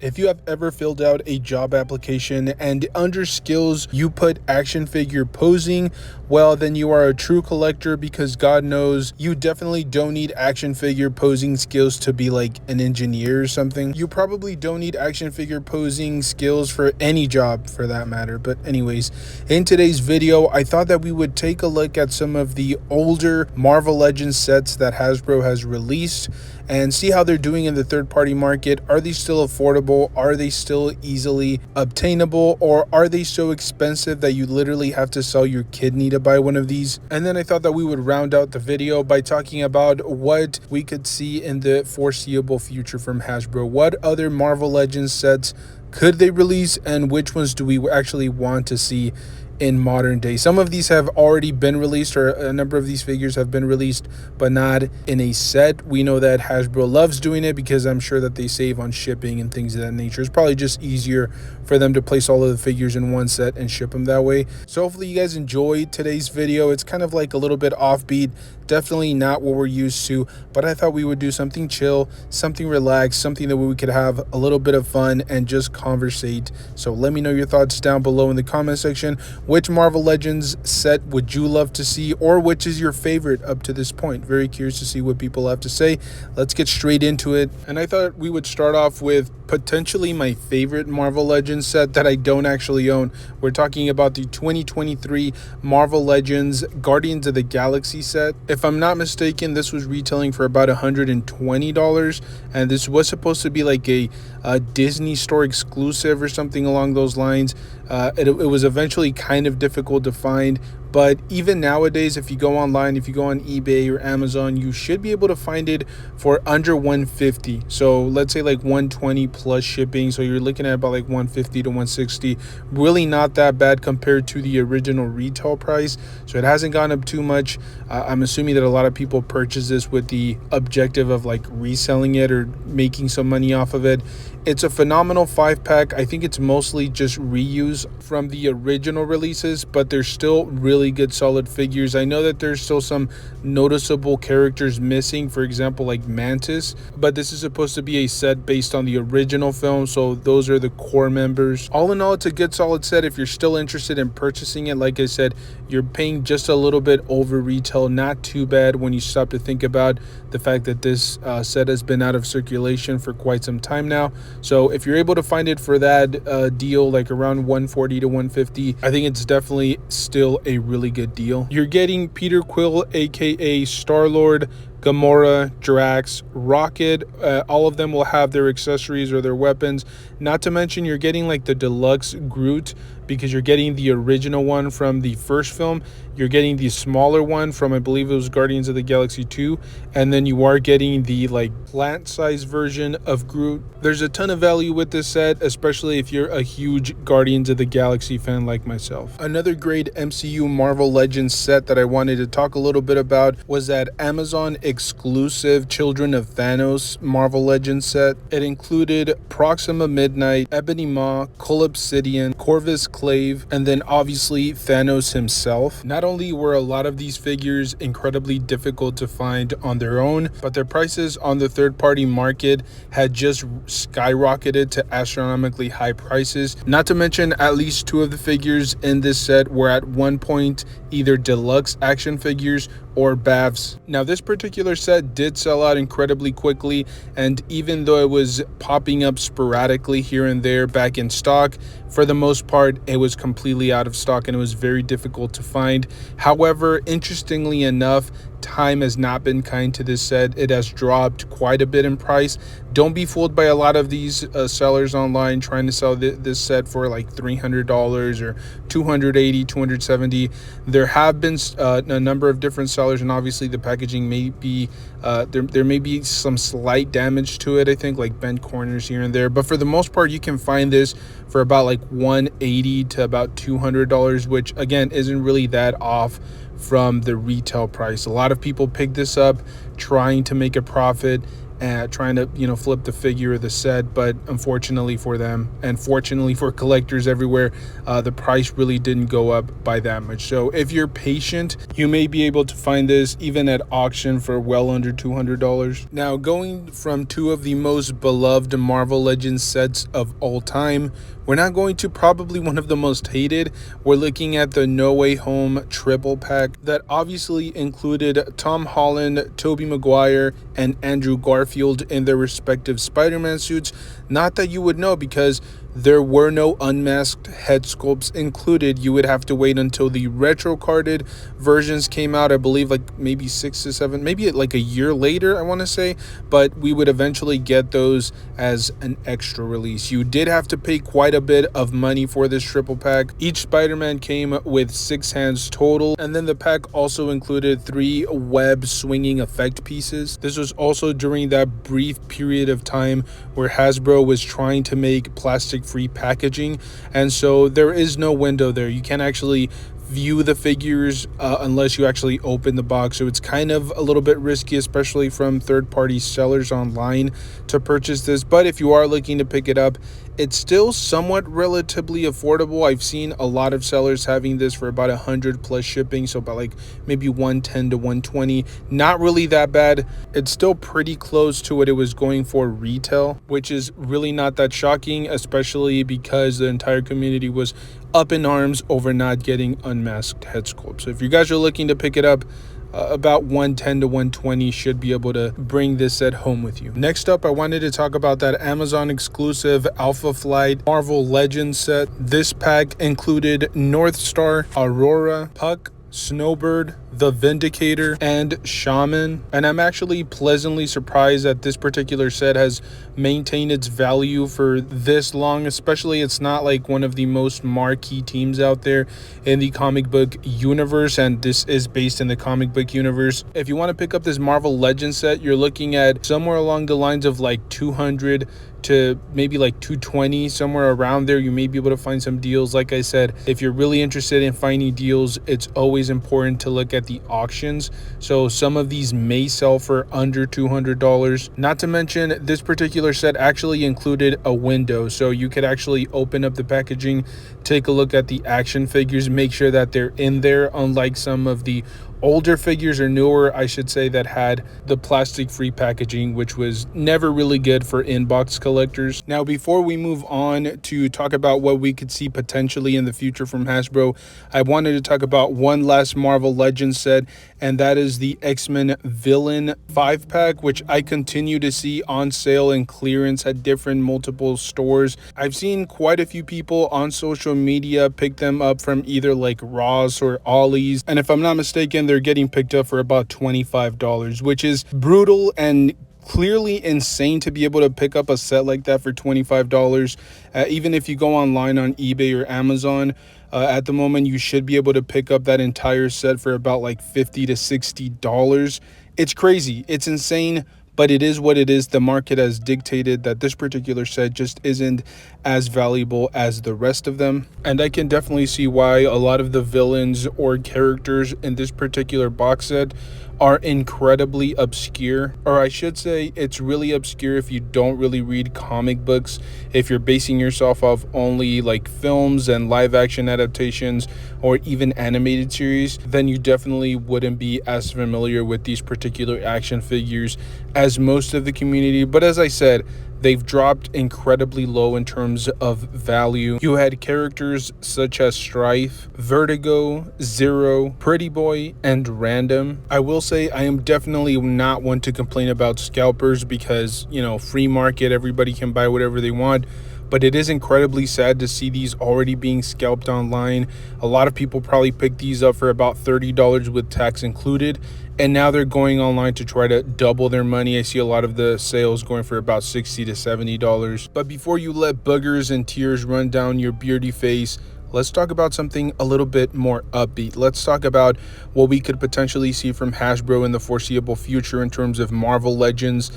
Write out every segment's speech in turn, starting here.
If you have ever filled out a job application and under skills you put action figure posing, well, then you are a true collector, because God knows you definitely don't need action figure posing skills to be like an engineer or something. You probably don't need action figure posing skills for any job for that matter. But anyways, in today's video, I thought that we would take a look at some of the older Marvel Legends sets that Hasbro has released and see how they're doing in the third-party market. Are they still affordable? Are they still easily obtainable? Or are they so expensive that you literally have to sell your kidney to buy one of these? And then I thought that we would round out the video by talking about what we could see in the foreseeable future from Hasbro. What other Marvel Legends sets could they release, and which ones do we actually want to see in modern day? Some of these have already been released, or a number of these figures have been released, but not in a set. We know that Hasbro loves doing it because I'm sure that they save on shipping and things of that nature. It's probably just easier for them to place all of the figures in one set and ship them that way. So hopefully you guys enjoyed today's video. It's kind of like a little bit offbeat, definitely not what we're used to, but I thought we would do something chill, something relaxed, something that we could have a little bit of fun and just conversate. So let me know your thoughts down below in the comment section. Which Marvel Legends set would you love to see, or which is your favorite up to this point? Very curious to see what people have to say. Let's get straight into it. And I thought we would start off with potentially my favorite Marvel Legends set that I don't actually own. We're talking about the 2023 Marvel Legends Guardians of the Galaxy set. If I'm not mistaken, this was retailing for about $120, and this was supposed to be like a Disney Store exclusive or something along those lines. It was eventually kind of difficult to find, but even nowadays, if you go online, if you go on eBay or Amazon, you should be able to find it for under $150. So let's say like $120 plus shipping, so you're looking at about like $150 to $160. Really not that bad compared to the original retail price, so it hasn't gone up too much. I'm assuming that a lot of people purchase this with the objective of like reselling it or making some money off of it. It's a phenomenal 5-pack. I think it's mostly just reuse from the original releases, but they're still really good solid figures. I know that there's still some noticeable characters missing, for example like Mantis, but this is supposed to be a set based on the original film, so those are the core members. All in all, it's a good solid set. If you're still interested in purchasing it, like I said, you're paying just a little bit over retail. Not too bad when you stop to think about the fact that this set has been out of circulation for quite some time now. So if you're able to find it for that deal, like around $140 to $150, I think it's definitely still a really good deal. You're getting Peter Quill, aka Star-Lord, Gamora, Drax, Rocket. All of them will have their accessories or their weapons. Not to mention you're getting like the deluxe Groot, because you're getting the original one from the first film. You're getting the smaller one from, I believe it was Guardians of the Galaxy 2. And then you are getting the like plant-sized version of Groot. There's a ton of value with this set, especially if you're a huge Guardians of the Galaxy fan like myself. Another great MCU Marvel Legends set that I wanted to talk a little bit about was that Amazon exclusive Children of Thanos Marvel Legends set. It included Proxima Midnight, Ebony Maw, Cull Obsidian, Corvus Clave, and then obviously Thanos himself. Not only were a lot of these figures incredibly difficult to find on their own, but their prices on the third-party market had just skyrocketed to astronomically high prices. Not to mention at least two of the figures in this set were at one point either deluxe action figures or BAFs. Now this particular set did sell out incredibly quickly, and even though it was popping up sporadically here and there back in stock, for the most part it was completely out of stock and it was very difficult to find. However, interestingly enough, time has not been kind to this set. It has dropped quite a bit in price. Don't be fooled by a lot of these sellers online trying to sell this set for like $300 or $280, $270. There have been a number of different sellers, and obviously the packaging may be there may be some slight damage to it, I think, like bent corners here and there, but for the most part you can find this for about like $180 to about $200, which again isn't really that off from the retail price. A lot of people pick this up trying to make a profit, trying to, flip the figure of the set. But unfortunately for them, and fortunately for collectors everywhere, the price really didn't go up by that much. So if you're patient, you may be able to find this even at auction for well under $200. Now, going from two of the most beloved Marvel Legends sets of all time, we're not going to probably one of the most hated. We're looking at the No Way Home triple pack that obviously included Tom Holland, Tobey Maguire, and Andrew Garfield in their respective Spider-Man suits. Not that you would know, because there were no unmasked head sculpts included. You would have to wait until the retro carded versions came out, I believe like maybe 6 to 7, maybe like a year later, I want to say, but we would eventually get those as an extra release. You did have to pay quite a bit of money for this triple pack. Each Spider-Man came with 6 hands total, and then the pack also included 3 web swinging effect pieces. This was also during that brief period of time where Hasbro was trying to make plastic free packaging, and so there is no window there. You can't actually view the figures unless you actually open the box, so it's kind of a little bit risky, especially from third-party sellers online, to purchase this. But if you are looking to pick it up, it's still somewhat relatively affordable. I've seen a lot of sellers having this for about 100 plus shipping, so about like maybe 110 to 120. Not really that bad. It's still pretty close to what it was going for retail, which is really not that shocking, especially because the entire community was up in arms over not getting unmasked head sculpts. So if you guys are looking to pick it up, about 110 to 120 should be able to bring this set home with you. Next up, I wanted to talk about that Amazon exclusive Alpha Flight Marvel Legends set. This pack included North Star, Aurora, Puck, Snowbird, the Vindicator, and Shaman, and I'm actually pleasantly surprised that this particular set has maintained its value for this long. Especially, it's not like one of the most marquee teams out there in the comic book universe, and this is based in the comic book universe. If you want to pick up this Marvel Legends set, you're looking at somewhere along the lines of like 200 to maybe like 220, somewhere around there. You may be able to find some deals. Like I said, if you're really interested in finding deals, it's always important to look at the auctions. So some of these may sell for under $200. Not to mention, this particular set actually included a window, so you could actually open up the packaging, take a look at the action figures, make sure that they're in there, unlike some of the older figures, or newer I should say, that had the plastic free packaging, which was never really good for inbox collectors. Now, before we move on to talk about what we could see potentially in the future from Hasbro, I wanted to talk about one last Marvel Legends set, and that is the X-Men Villain 5-pack, which I continue to see on sale and clearance at different multiple stores. I've seen quite a few people on social media pick them up from either like Ross or Ollie's, and if I'm not mistaken, they're getting picked up for about $25, which is brutal and clearly insane to be able to pick up a set like that for $25. Even if you go online on eBay or Amazon, at the moment you should be able to pick up that entire set for about like $50 to $60. It's crazy, it's insane, but it is what it is. The market has dictated that this particular set just isn't as valuable as the rest of them. And I can definitely see why a lot of the villains or characters in this particular box set are incredibly obscure, or I should say it's really obscure if you don't really read comic books. If you're basing yourself off only like films and live action adaptations or even animated series, then you definitely wouldn't be as familiar with these particular action figures as most of the community. But as I said, they've dropped incredibly low in terms of value. You had characters such as Strife, Vertigo, Zero, Pretty Boy, and Random. I will say I am definitely not one to complain about scalpers because, free market, everybody can buy whatever they want. But it is incredibly sad to see these already being scalped online. A lot of people probably picked these up for about $30 with tax included, and now they're going online to try to double their money. I see a lot of the sales going for about $60 to $70. But before you let boogers and tears run down your beardy face, let's talk about something a little bit more upbeat. Let's talk about what we could potentially see from Hasbro in the foreseeable future in terms of Marvel Legends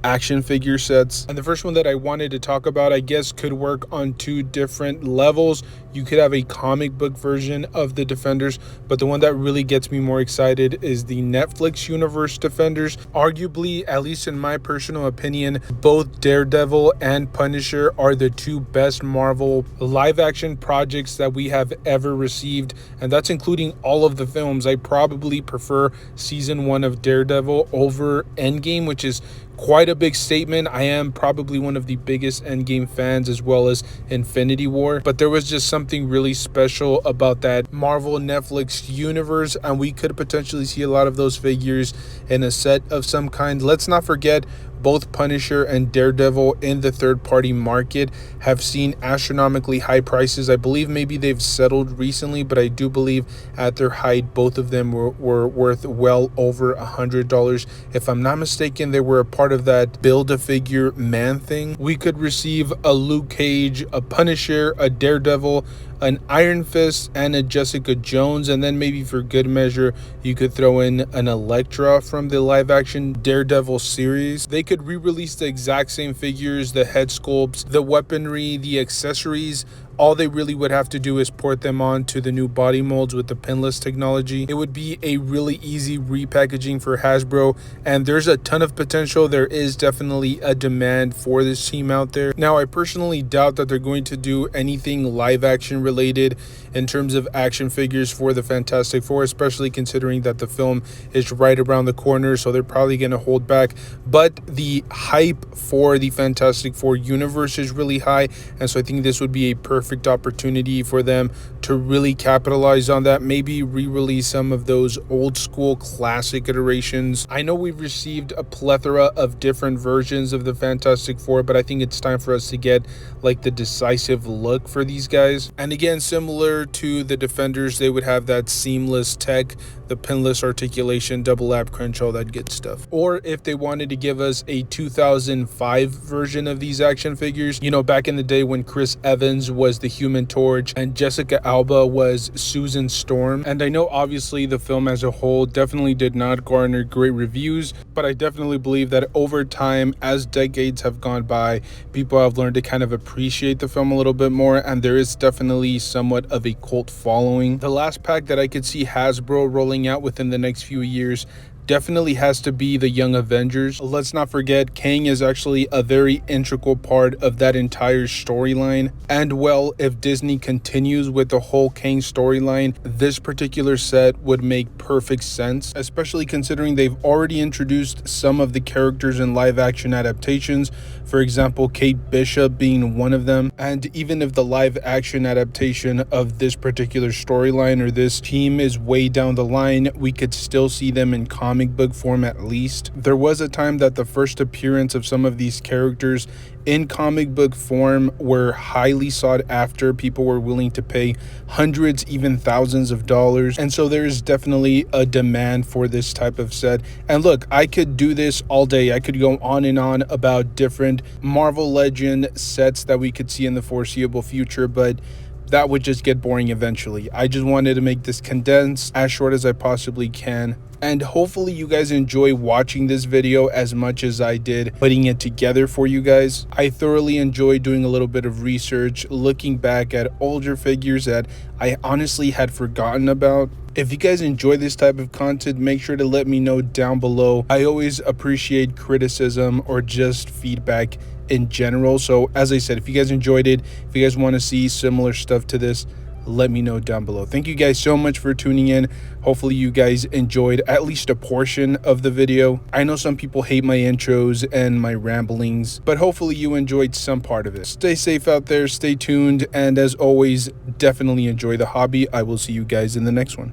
action figure sets. And the first one that I wanted to talk about, I guess, could work on two different levels. You could have a comic book version of the Defenders, but the one that really gets me more excited is the Netflix universe Defenders. Arguably, at least in my personal opinion, both Daredevil and Punisher are the two best Marvel live action projects that we have ever received, and that's including all of the films. I probably prefer season 1 of Daredevil over Endgame, which is quite a big statement. I am probably one of the biggest Endgame fans, as well as Infinity War, but there was just something really special about that Marvel Netflix universe, and we could potentially see a lot of those figures in a set of some kind. Let's not forget, both Punisher and Daredevil in the third-party market have seen astronomically high prices. I believe maybe they've settled recently, but I do believe at their height, both of them were worth well over $100. If I'm not mistaken, they were a part of that Build-A-Figure Man thing. We could receive a Luke Cage, a Punisher, a Daredevil, an Iron Fist, and a Jessica Jones, and then maybe for good measure you could throw in an Elektra from the live action Daredevil series. They could re-release the exact same figures, the head sculpts, the weaponry, the accessories. All they really would have to do is port them on to the new body molds with the pinless technology. It would be a really easy repackaging for Hasbro, and there's a ton of potential. There is definitely a demand for this team out there. Now, I personally doubt that they're going to do anything live action related in terms of action figures for the Fantastic Four, especially considering that the film is right around the corner, so they're probably going to hold back. But the hype for the Fantastic Four universe is really high, and so I think this would be a perfect opportunity for them to really capitalize on that. Maybe re-release some of those old school classic iterations. I know we've received a plethora of different versions of the Fantastic Four, but I think it's time for us to get like the decisive look for these guys. And again, similar to the Defenders, they would have that seamless tech, the pinless articulation, double lap crunch, all that good stuff. Or if they wanted to give us a 2005 version of these action figures, you know, back in the day when Chris Evans was the Human Torch and Jessica Alba was Susan Storm. And I know obviously the film as a whole definitely did not garner great reviews, but I definitely believe that over time, as decades have gone by, people have learned to kind of appreciate the film a little bit more, and there is definitely somewhat of a cult following. The last pack that I could see Hasbro rolling out within the next few years definitely has to be the Young Avengers. Let's not forget, Kang is actually a very integral part of that entire storyline. And well, if Disney continues with the whole Kang storyline, this particular set would make perfect sense, especially considering they've already introduced some of the characters in live action adaptations. For example, Kate Bishop being one of them. And even if the live action adaptation of this particular storyline or this team is way down the line, we could still see them in comic book form at least. There was a time that the first appearance of some of these characters in comic book form were highly sought after. People were willing to pay hundreds, even thousands of dollars. And so there is definitely a demand for this type of set. And look, I could do this all day. I could go on and on about different Marvel Legend sets that we could see in the foreseeable future, but that would just get boring eventually. I just wanted to make this condensed, as short as I possibly can. And hopefully you guys enjoy watching this video as much as I did putting it together for you guys. I thoroughly enjoyed doing a little bit of research, looking back at older figures that I honestly had forgotten about. If you guys enjoy this type of content, make sure to let me know down below. I always appreciate criticism or just feedback in general. So as I said, if you guys enjoyed it, if you guys want to see similar stuff to this, let me know down below. Thank you guys so much for tuning in. Hopefully you guys enjoyed at least a portion of the video. I know some people hate my intros and my ramblings, but hopefully you enjoyed some part of it. Stay safe out there, stay tuned, and as always, definitely enjoy the hobby. I will see you guys in the next one.